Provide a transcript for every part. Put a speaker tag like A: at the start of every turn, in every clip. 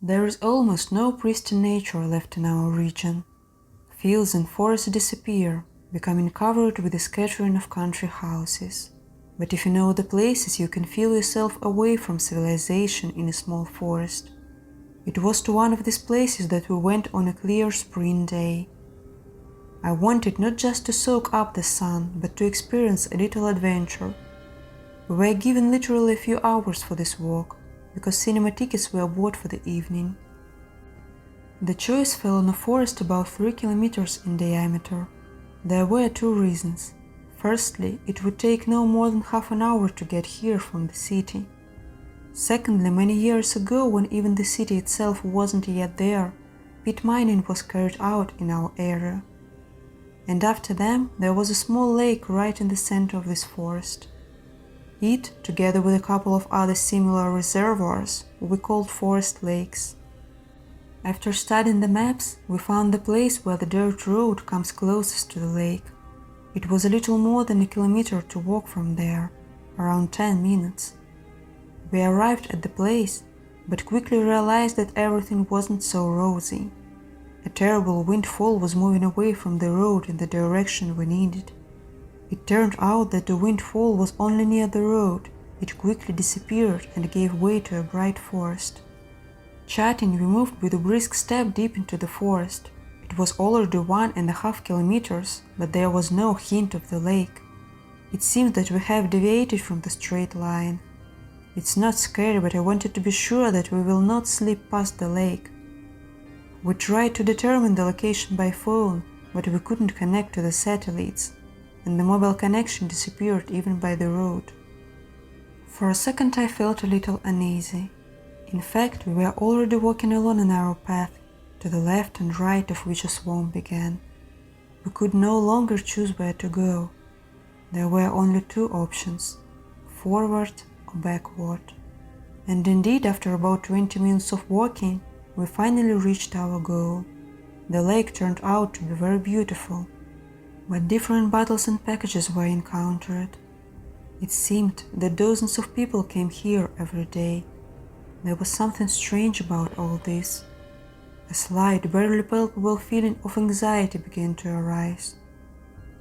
A: There is almost no pristine nature left in our region. Fields and forests disappear, becoming covered with a scattering of country houses. But if you know the places, you can feel yourself away from civilization in a small forest. It was to one of these places that we went on a clear spring day. I wanted not just to soak up the sun, but to experience a little adventure. We were given literally a few hours for this walk, because cinema tickets were bought for the evening. The choice fell on a forest about 3 kilometers in diameter. There were two reasons. Firstly, it would take no more than half an hour to get here from the city. Secondly, many years ago, when even the city itself wasn't yet there, pit mining was carried out in our area. And after them, there was a small lake right in the center of this forest. It, together with a couple of other similar reservoirs, we called forest lakes. After studying the maps, we found the place where the dirt road comes closest to the lake. It was a little more than a kilometer to walk from there, around 10 minutes. We arrived at the place, but quickly realized that everything wasn't so rosy. A terrible windfall was moving away from the road in the direction we needed. It turned out that the windfall was only near the road. It quickly disappeared and gave way to a bright forest. Chatting, we moved with a brisk step deep into the forest. It was already 1.5 kilometers, but there was no hint of the lake. It seemed that we have deviated from the straight line. It's not scary, but I wanted to be sure that we will not slip past the lake. We tried to determine the location by phone, but we couldn't connect to the satellites, and the mobile connection disappeared even by the road. For a second I felt a little uneasy. In fact, we were already walking along a narrow path, to the left and right of which a swamp began. We could no longer choose where to go. There were only two options, forward or backward. And indeed, after about 20 minutes of walking, we finally reached our goal. The lake turned out to be very beautiful, but different bottles and packages were encountered. It seemed that dozens of people came here every day. There was something strange about all this. A slight, barely palpable feeling of anxiety began to arise.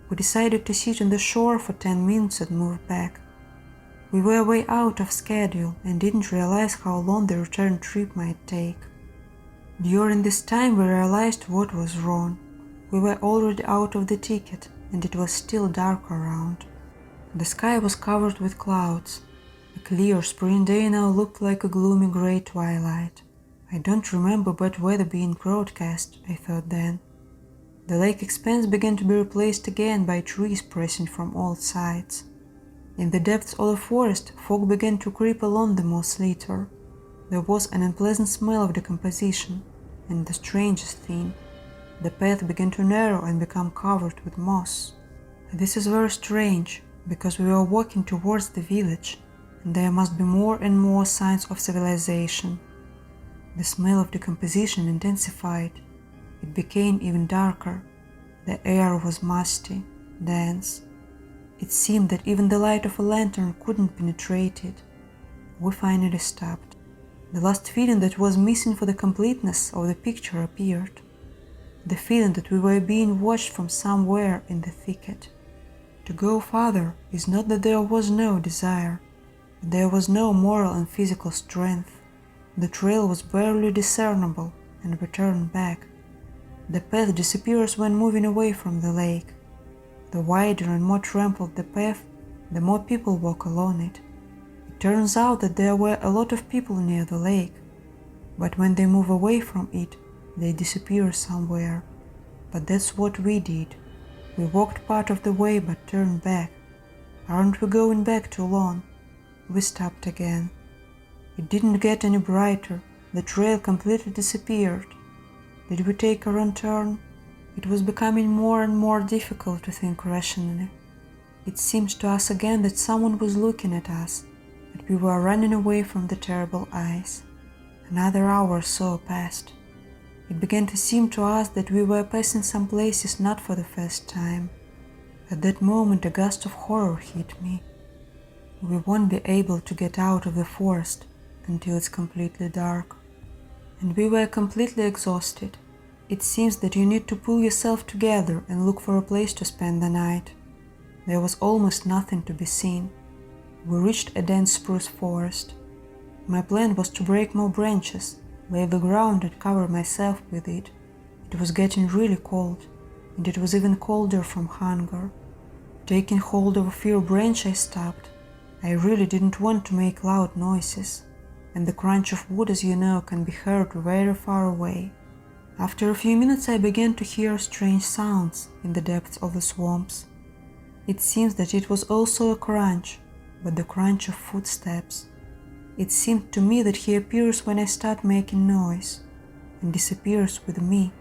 A: We decided to sit on the shore for 10 minutes and move back. We were way out of schedule and didn't realize how long the return trip might take. During this time we realized what was wrong. We were already out of the ticket and it was still dark around. The sky was covered with clouds. A clear spring day now looked like a gloomy grey twilight. I don't remember bad weather being broadcast, I thought then. The lake expanse began to be replaced again by trees pressing from all sides. In the depths of the forest, fog began to creep along the moss litter. There was an unpleasant smell of decomposition, and the strangest thing, the path began to narrow and become covered with moss. This is very strange, because we were walking towards the village, and there must be more and more signs of civilization. The smell of decomposition intensified. It became even darker. The air was musty, dense. It seemed that even the light of a lantern couldn't penetrate it. We finally stopped. The last feeling that was missing for the completeness of the picture appeared. The feeling that we were being watched from somewhere in the thicket. To go farther is not that there was no desire, but there was no moral and physical strength. The trail was barely discernible, and we turned back. The path disappears when moving away from the lake. The wider and more trampled the path, the more people walk along it. It turns out that there were a lot of people near the lake, but when they move away from it, they disappear somewhere. But that's what we did. We walked part of the way but turned back. Aren't we going back too long? We stopped again. It didn't get any brighter. The trail completely disappeared. Did we take a wrong turn? It was becoming more and more difficult to think rationally. It seemed to us again that someone was looking at us, that we were running away from the terrible ice. Another hour or so passed. It began to seem to us that we were passing some places not for the first time. At that moment a gust of horror hit me. We won't be able to get out of the forest until it's completely dark. and we were completely exhausted. It seems that you need to pull yourself together and look for a place to spend the night. There was almost nothing to be seen. We reached a dense spruce forest. My plan was to break more branches, lay the ground and cover myself with it. It was getting really cold, and it was even colder from hunger. Taking hold of a firm branch, I stopped. I really didn't want to make loud noises, and the crunch of wood, as you know, can be heard very far away. After a few minutes I began to hear strange sounds in the depths of the swamps. It seems that it was also a crunch, but the crunch of footsteps. It seemed to me that he appears when I start making noise, and disappears with me.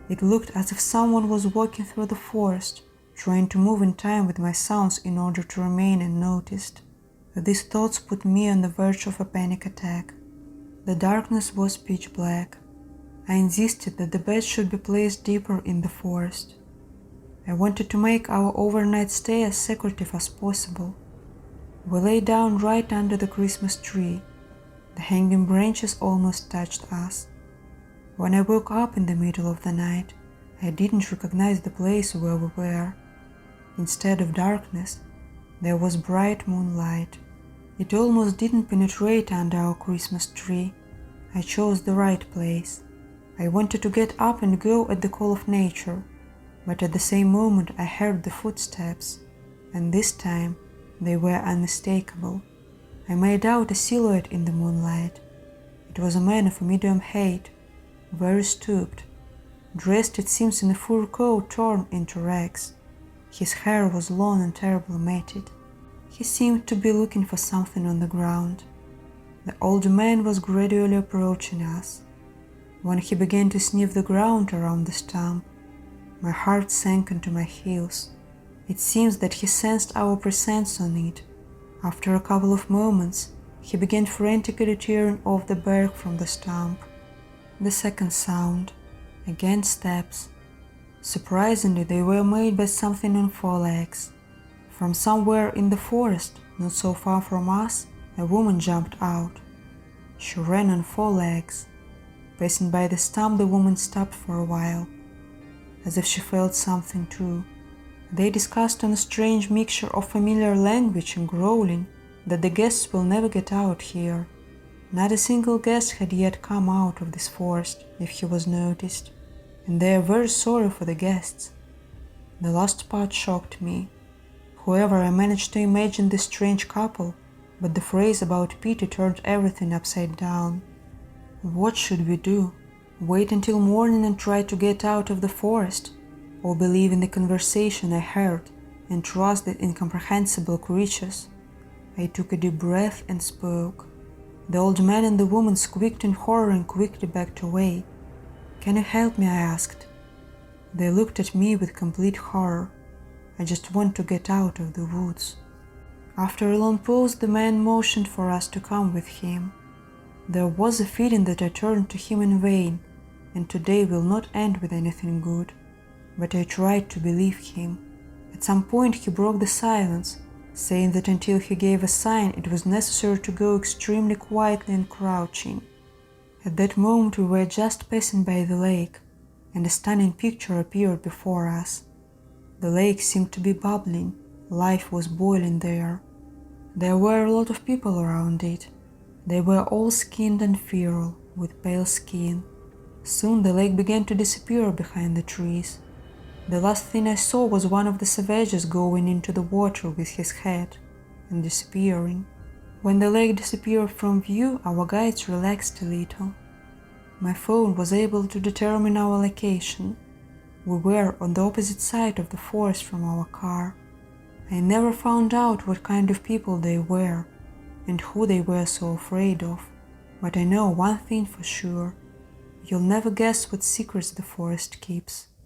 A: It looked as if someone was walking through the forest, trying to move in time with my sounds in order to remain unnoticed. These thoughts put me on the verge of a panic attack. The darkness was pitch black. I insisted that the bed should be placed deeper in the forest. I wanted to make our overnight stay as secretive as possible. We lay down right under the Christmas tree. The hanging branches almost touched us. When I woke up in the middle of the night, I didn't recognize the place where we were. Instead of darkness, there was bright moonlight. It almost didn't penetrate under our Christmas tree. I chose the right place. I wanted to get up and go at the call of nature, but at the same moment I heard the footsteps, and this time they were unmistakable. I made out a silhouette in the moonlight. It was a man of a medium height, very stooped, dressed it seems in a fur coat torn into rags. His hair was long and terribly matted. He seemed to be looking for something on the ground. The old man was gradually approaching us. When he began to sniff the ground around the stump, my heart sank into my heels. It seems that he sensed our presence on it. After a couple of moments, he began frantically tearing off the bark from the stump. The second sound, again steps. Surprisingly, they were made by something on four legs. From somewhere in the forest, not so far from us, a woman jumped out. She ran on four legs. Passing by the stump, the woman stopped for a while, as if she felt something too. They discussed in a strange mixture of familiar language and growling that the guests will never get out here. Not a single guest had yet come out of this forest, if he was noticed, and they are very sorry for the guests. The last part shocked me. However, I managed to imagine this strange couple, but the phrase about pity turned everything upside down. What should we do? Wait until morning and try to get out of the forest? Or believe in the conversation I heard and trust the incomprehensible creatures? I took a deep breath and spoke. The old man and the woman squeaked in horror and quickly backed away. "Can you help me?" I asked. They looked at me with complete horror. "I just want to get out of the woods." After a long pause, the man motioned for us to come with him. There was a feeling that I turned to him in vain, and today will not end with anything good. But I tried to believe him. At some point he broke the silence, saying that until he gave a sign it was necessary to go extremely quietly and crouching. At that moment we were just passing by the lake, and a stunning picture appeared before us. The lake seemed to be bubbling, life was boiling there. There were a lot of people around it. They were all skinned and feral, with pale skin. Soon the lake began to disappear behind the trees. The last thing I saw was one of the savages going into the water with his head and disappearing. When the lake disappeared from view, our guides relaxed a little. My phone was able to determine our location. We were on the opposite side of the forest from our car. I never found out what kind of people they were and who they were so afraid of, but I know one thing for sure. You'll never guess what secrets the forest keeps.